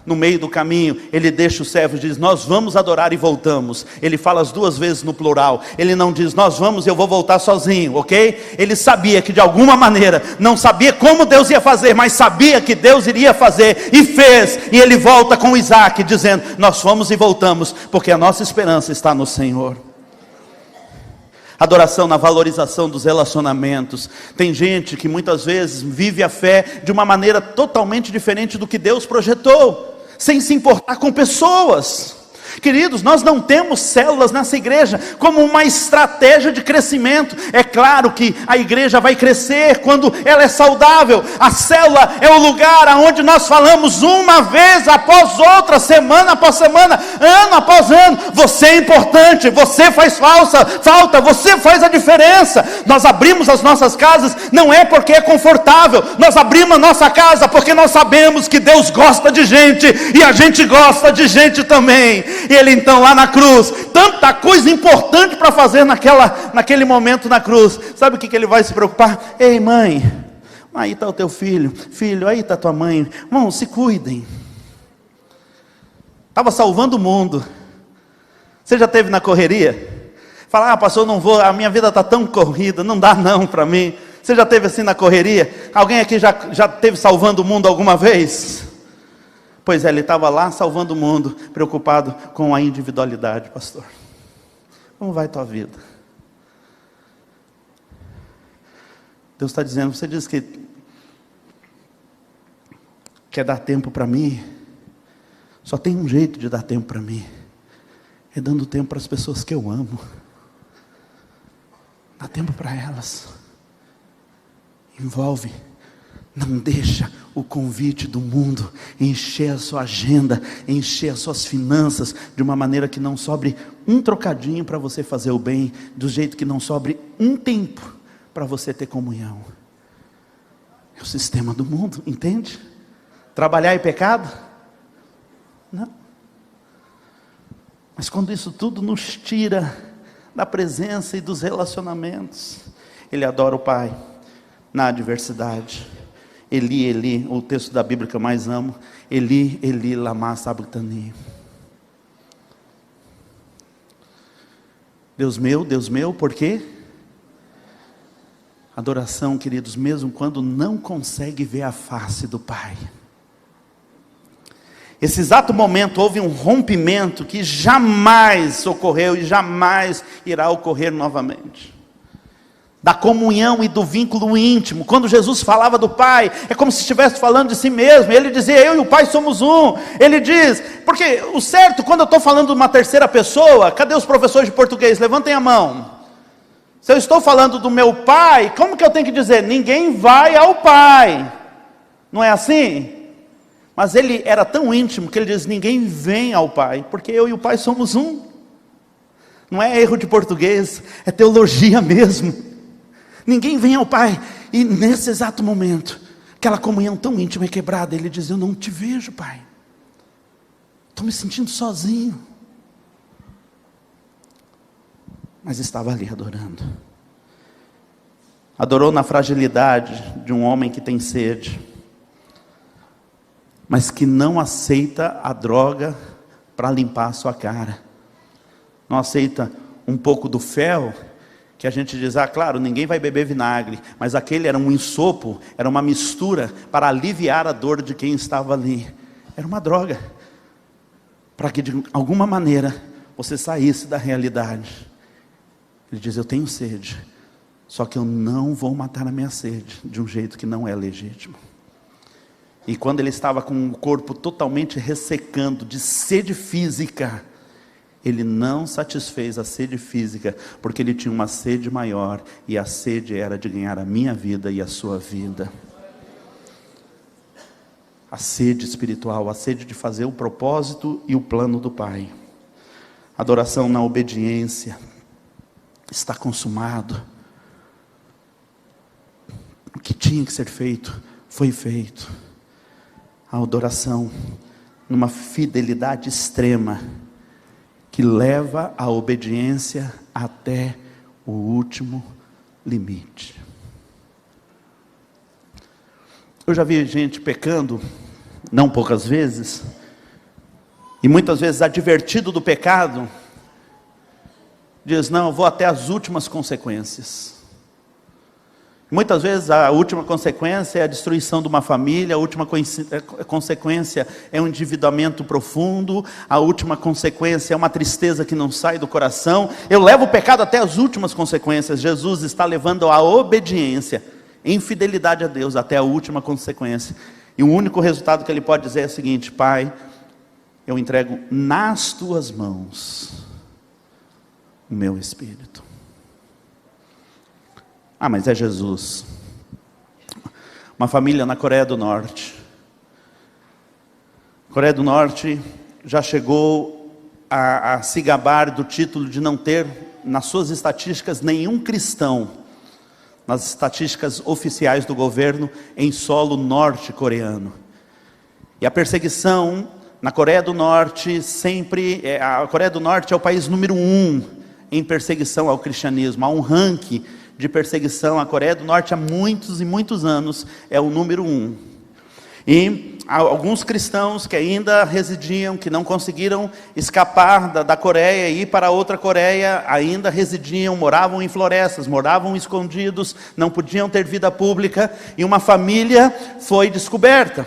No meio do caminho, ele deixa os servos e diz: nós vamos adorar e voltamos. Ele fala as 2 vezes no plural. Ele não diz: nós vamos e eu vou voltar sozinho, ok? Ele sabia que de alguma maneira, não sabia como Deus ia fazer, mas sabia que Deus iria fazer, e fez. E ele volta com Isaac, dizendo: nós fomos e voltamos, porque a nossa esperança está no Senhor. Adoração na valorização dos relacionamentos. Tem gente que muitas vezes vive a fé de uma maneira totalmente diferente do que Deus projetou. sem se importar com pessoas. Queridos, nós não temos células nessa igreja como uma estratégia de crescimento. É claro que a igreja vai crescer quando ela é saudável. A célula é o lugar onde nós falamos uma vez após outra, semana após semana, ano após ano: você é importante, você faz falta, você faz a diferença. Nós abrimos as nossas casas não é porque é confortável, nós abrimos a nossa casa porque nós sabemos que Deus gosta de gente, e a gente gosta de gente também. E ele então lá na cruz, tanta coisa importante para fazer naquele momento na cruz, sabe o que ele vai se preocupar? Ei mãe, aí está o teu filho, aí está tua mãe, irmão, se cuidem. Estava salvando o mundo. Você já esteve na correria? Fala: pastor, não vou, a minha vida está tão corrida, não dá não para mim. Você já esteve assim na correria? Alguém aqui já esteve salvando o mundo alguma vez? Pois é, ele estava lá salvando o mundo, preocupado com a individualidade. Pastor, como vai a tua vida? Deus está dizendo: você diz que quer dar tempo para mim? Só tem um jeito de dar tempo para mim, é dando tempo para as pessoas que eu amo. Dá tempo para elas. Envolve. Não deixa o convite do mundo encher a sua agenda, encher as suas finanças, de uma maneira que não sobre um trocadinho para você fazer o bem, do jeito que não sobre um tempo para você ter comunhão. É o sistema do mundo, entende? Trabalhar é pecado? Não. Mas quando isso tudo nos tira da presença e dos relacionamentos, ele adora o Pai na adversidade. Eli, Eli, o texto da Bíblia que eu mais amo: Eli, Eli, lama sabachthani. Deus meu, por quê? Adoração, queridos, mesmo quando não consegue ver a face do Pai. Esse exato momento houve um rompimento que jamais ocorreu e jamais irá ocorrer novamente. Da comunhão e do vínculo íntimo. Quando Jesus falava do Pai, é como se estivesse falando de si mesmo. Ele dizia: eu e o Pai somos um. Ele diz, porque o certo, quando eu estou falando de uma terceira pessoa, cadê os professores de português? Levantem a mão. Se eu estou falando do meu Pai, como que eu tenho que dizer? Ninguém vai ao Pai. Não é assim? Mas ele era tão íntimo que ele diz: ninguém vem ao Pai, porque eu e o Pai somos um. Não é erro de português, é teologia mesmo. Ninguém vem ao Pai. E nesse exato momento, aquela comunhão tão íntima é quebrada. Ele diz: eu não te vejo, Pai. Estou me sentindo sozinho. Mas estava ali adorando. Adorou na fragilidade de um homem que tem sede, mas que não aceita a droga para limpar a sua cara. Não aceita um pouco do fel, que a gente diz: claro, ninguém vai beber vinagre, mas aquele era um ensopo, era uma mistura para aliviar a dor de quem estava ali. Era uma droga, para que de alguma maneira você saísse da realidade. Ele diz: eu tenho sede, só que eu não vou matar a minha sede de um jeito que não é legítimo. E quando ele estava com o corpo totalmente ressecando de sede física, ele não satisfez a sede física, porque ele tinha uma sede maior, e a sede era de ganhar a minha vida e a sua vida. A sede espiritual, a sede de fazer o propósito e o plano do Pai. Adoração na obediência. Está consumado. O que tinha que ser feito, foi feito. A adoração numa fidelidade extrema, que leva a obediência até o último limite. Eu já vi gente pecando, não poucas vezes, e muitas vezes advertido do pecado, diz: não, eu vou até as últimas consequências. Muitas vezes a última consequência é a destruição de uma família, a última consequência é um endividamento profundo, a última consequência é uma tristeza que não sai do coração. Eu levo o pecado até as últimas consequências. Jesus está levando a obediência, em fidelidade a Deus, até a última consequência. E o único resultado que ele pode dizer é o seguinte: Pai, eu entrego nas tuas mãos o meu espírito. Ah, mas é Jesus. Uma família na Coreia do Norte. A Coreia do Norte já chegou a se gabar do título de não ter, nas suas estatísticas, nenhum cristão, nas estatísticas oficiais do governo, em solo norte-coreano. E a perseguição na Coreia do Norte a Coreia do Norte é o país número 1 em perseguição ao cristianismo. Há um ranking de perseguição. A Coreia do Norte há muitos e muitos anos é o número 1. E alguns cristãos que ainda residiam, que não conseguiram escapar da Coreia e ir para outra Coreia, ainda residiam, moravam em florestas, moravam escondidos, não podiam ter vida pública, e uma família foi descoberta.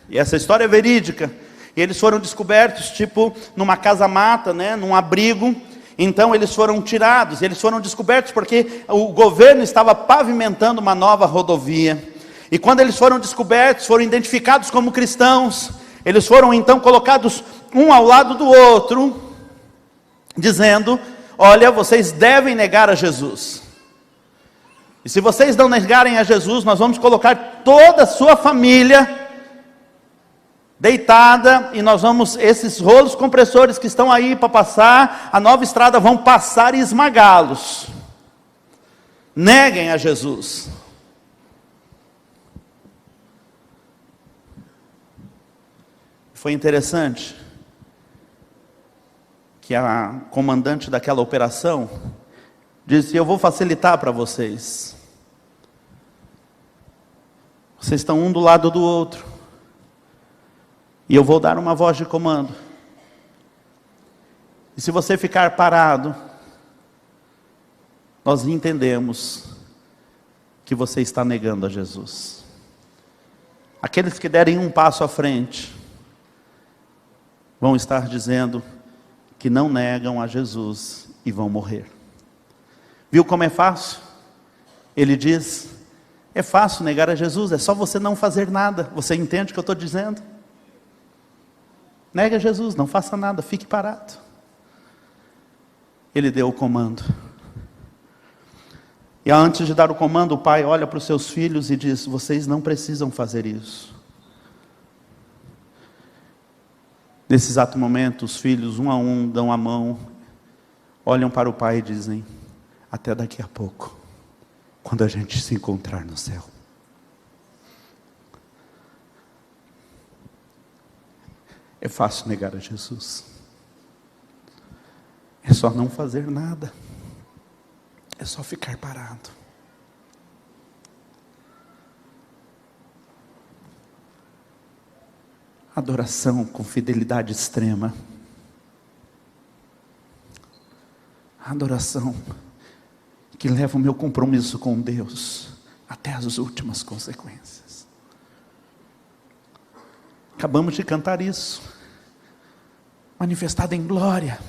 E essa história é verídica. E eles foram descobertos, tipo, numa casa-mata, né, num abrigo. Então eles foram tirados, eles foram descobertos porque o governo estava pavimentando uma nova rodovia. E quando eles foram descobertos, foram identificados como cristãos, eles foram então colocados um ao lado do outro, dizendo: olha, vocês devem negar a Jesus. E se vocês não negarem a Jesus, nós vamos colocar toda a sua família deitada, e nós vamos, esses rolos compressores que estão aí para passar a nova estrada, vão passar e esmagá-los. Neguem a Jesus. Foi interessante que a comandante daquela operação disse: eu vou facilitar para vocês. Vocês estão um do lado do outro. E eu vou dar uma voz de comando. E se você ficar parado, nós entendemos que você está negando a Jesus. Aqueles que derem um passo à frente vão estar dizendo que não negam a Jesus e vão morrer. Viu como é fácil? Ele diz: é fácil negar a Jesus, é só você não fazer nada. Você entende o que eu estou dizendo? Negue a Jesus, não faça nada, fique parado. Ele deu o comando. E antes de dar o comando, o pai olha para os seus filhos e diz: vocês não precisam fazer isso. Nesse exato momento, os filhos, um a um, dão a mão, olham para o pai e dizem: até daqui a pouco, quando a gente se encontrar no céu. É fácil negar a Jesus. É só não fazer nada. É só ficar parado. Adoração com fidelidade extrema. Adoração que leva o meu compromisso com Deus até as últimas consequências. Acabamos de cantar isso. Manifestado em glória,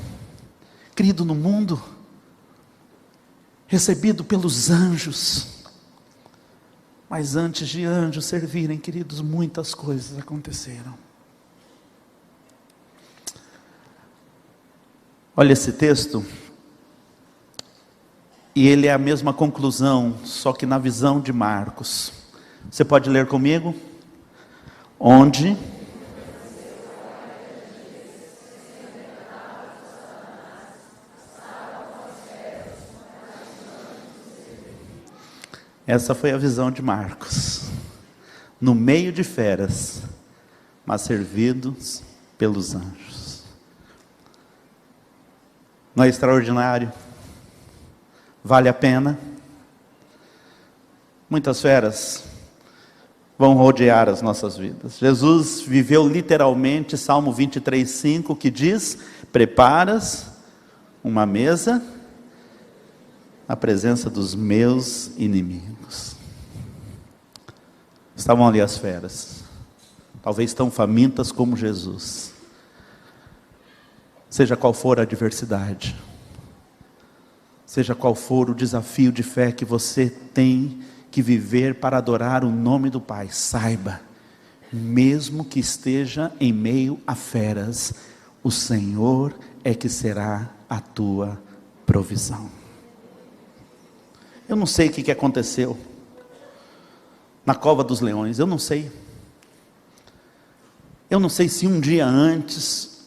querido no mundo, recebido pelos anjos. Mas antes de anjos servirem, queridos, muitas coisas aconteceram. Olha esse texto, e ele é a mesma conclusão, só que na visão de Marcos. Você pode ler comigo? Onde essa foi a visão de Marcos. No meio de feras, mas servidos pelos anjos. Não é extraordinário? Vale a pena? Muitas feras vão rodear as nossas vidas. Jesus viveu literalmente Salmo 23:5, que diz: preparas uma mesa na presença dos meus inimigos. Estavam ali as feras, talvez tão famintas como Jesus. Seja qual for a adversidade, seja qual for o desafio de fé que você tem que viver para adorar o nome do Pai, saiba, mesmo que esteja em meio a feras, o Senhor é que será a tua provisão. Eu não sei o que aconteceu na cova dos leões, eu não sei. Eu não sei se um dia antes,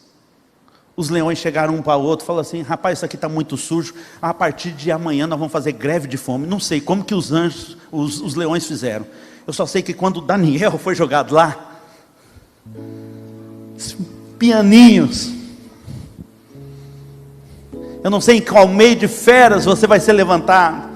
os leões chegaram um para o outro e falaram assim: rapaz, isso aqui está muito sujo, a partir de amanhã nós vamos fazer greve de fome. Não sei como que os anjos, os leões fizeram. Eu só sei que quando Daniel foi jogado lá, pianinhos, eu não sei em qual meio de feras você vai ser levantado.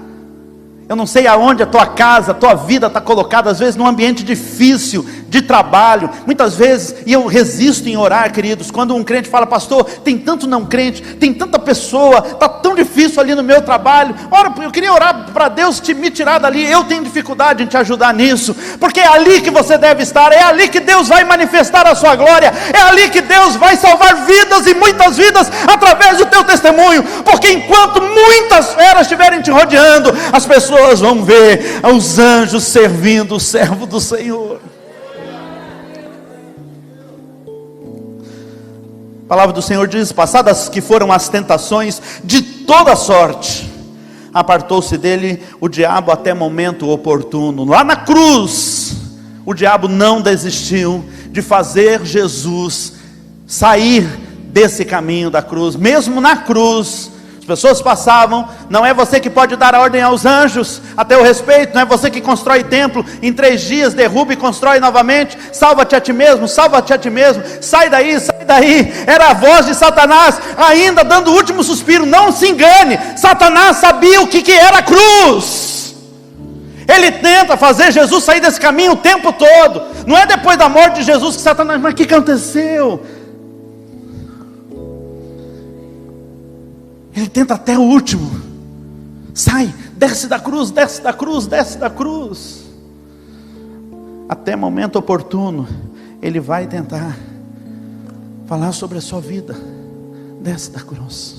Eu não sei aonde a tua casa, a tua vida está colocada, às vezes num ambiente difícil, de trabalho, muitas vezes, e eu resisto em orar, queridos, quando um crente fala: pastor, tem tanto não crente, tem tanta pessoa, está tão difícil ali no meu trabalho, ora, eu queria orar para Deus me tirar dali. Eu tenho dificuldade em te ajudar nisso, porque é ali que você deve estar, é ali que Deus vai manifestar a sua glória, é ali que Deus vai salvar vidas, e muitas vidas, através do teu testemunho, porque enquanto muitas feras estiverem te rodeando, as pessoas vão ver os anjos servindo o servo do Senhor. A palavra do Senhor diz: passadas que foram as tentações de toda sorte, apartou-se dele o diabo até momento oportuno. Lá na cruz, o diabo não desistiu de fazer Jesus sair desse caminho da cruz. Mesmo na cruz, as pessoas passavam. Não é você que pode dar a ordem aos anjos a teu respeito, não é você que constrói templo, em 3 dias derruba e constrói novamente. Salva-te a ti mesmo, salva-te a ti mesmo, sai daí, sai daí. Era a voz de Satanás, ainda dando o último suspiro. Não se engane, Satanás sabia o que era a cruz. Ele tenta fazer Jesus sair desse caminho o tempo todo. Não é depois da morte de Jesus que Satanás: mas o que aconteceu? Ele tenta até o último. Sai, desce da cruz, desce da cruz, desce da cruz. Até momento oportuno, ele vai tentar falar sobre a sua vida. Desce da cruz.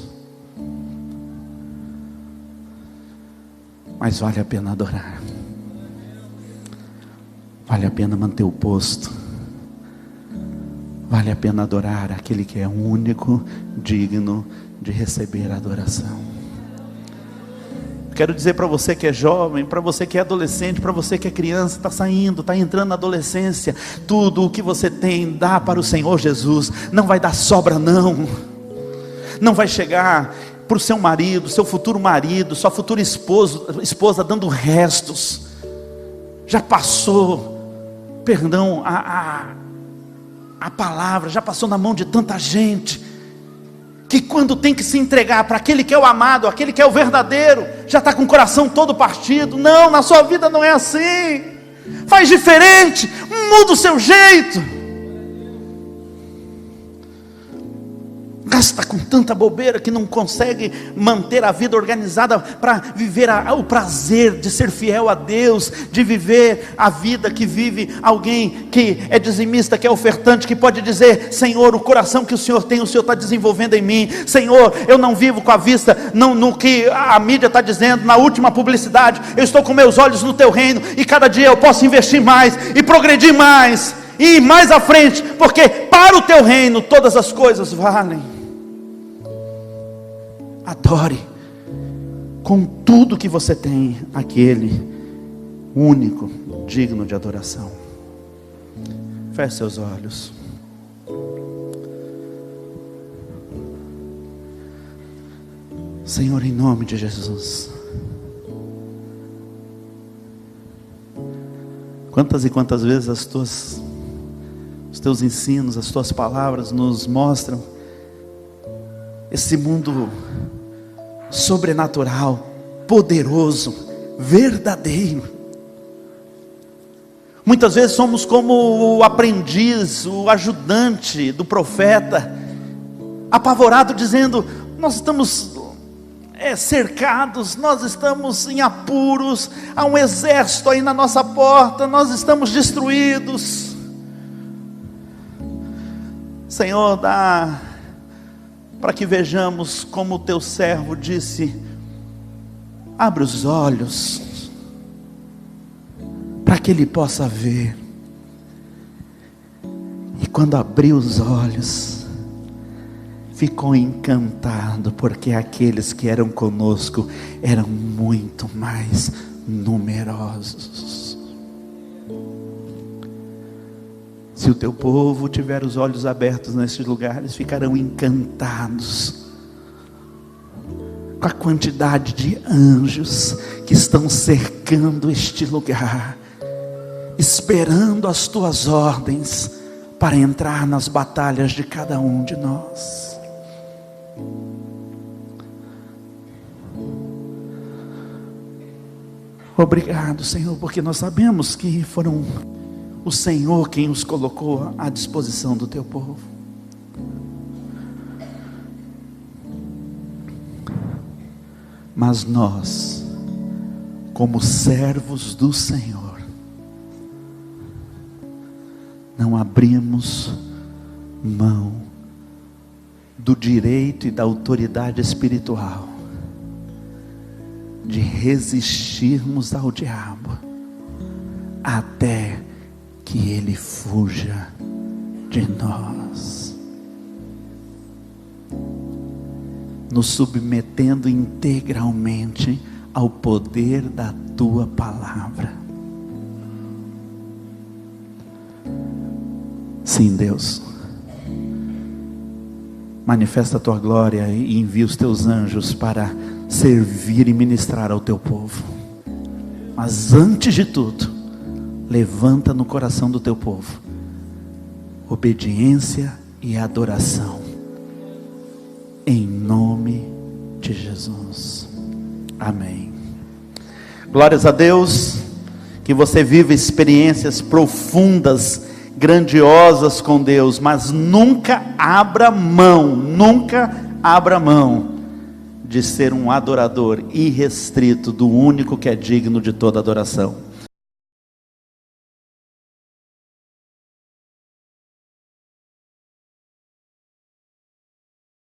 Mas vale a pena adorar. Vale a pena manter o posto. Vale a pena adorar aquele que é único, digno de receber a adoração. Quero dizer para você que é jovem, para você que é adolescente, para você que é criança, está saindo, está entrando na adolescência, tudo o que você tem, dá para o Senhor Jesus. Não vai dar sobra não. Não vai chegar para o seu marido, seu futuro marido, sua futura esposa dando restos. Já passou, perdão, a palavra já passou na mão de tanta gente, que quando tem que se entregar para aquele que é o amado, aquele que é o verdadeiro, já está com o coração todo partido. Não, na sua vida não é assim. Faz diferente, muda o seu jeito. Gasta com tanta bobeira que não consegue manter a vida organizada para viver o prazer de ser fiel a Deus, de viver a vida que vive alguém que é dizimista, que é ofertante, que pode dizer: Senhor, o coração que o Senhor tem, o Senhor está desenvolvendo em mim. Senhor, eu não vivo com a vista no que a mídia está dizendo, na última publicidade. Eu estou com meus olhos no teu reino, e cada dia eu posso investir mais, e progredir mais, e ir mais à frente, porque para o teu reino todas as coisas valem. Adore com tudo que você tem aquele único, digno de adoração. Feche seus olhos. Senhor, em nome de Jesus, quantas e quantas vezes os teus ensinos, as tuas palavras nos mostram esse mundo sobrenatural, poderoso, verdadeiro. Muitas vezes somos como o aprendiz, o ajudante do profeta, apavorado, dizendo: nós estamos cercados, nós estamos em apuros, há um exército aí na nossa porta, nós estamos destruídos. Senhor, dá para que vejamos como o teu servo disse: abre os olhos, para que ele possa ver. E quando abrir os olhos, ficou encantado, porque aqueles que eram conosco eram muito mais numerosos. Se o teu povo tiver os olhos abertos nesses lugares, ficarão encantados com a quantidade de anjos que estão cercando este lugar, esperando as tuas ordens para entrar nas batalhas de cada um de nós. Obrigado, Senhor, porque nós sabemos que foram o Senhor quem os colocou à disposição do teu povo. Mas nós, como servos do Senhor, não abrimos mão do direito e da autoridade espiritual de resistirmos ao diabo até que ele fuja de nós, nos submetendo integralmente ao poder da tua palavra. Sim, Deus, manifesta a tua glória e envia os teus anjos para servir e ministrar ao teu povo. Mas antes de tudo, levanta no coração do teu povo obediência e adoração, em nome de Jesus. Amém. Glórias a Deus. Que você viva experiências profundas, grandiosas com Deus, mas nunca abra mão de ser um adorador irrestrito do único que é digno de toda adoração.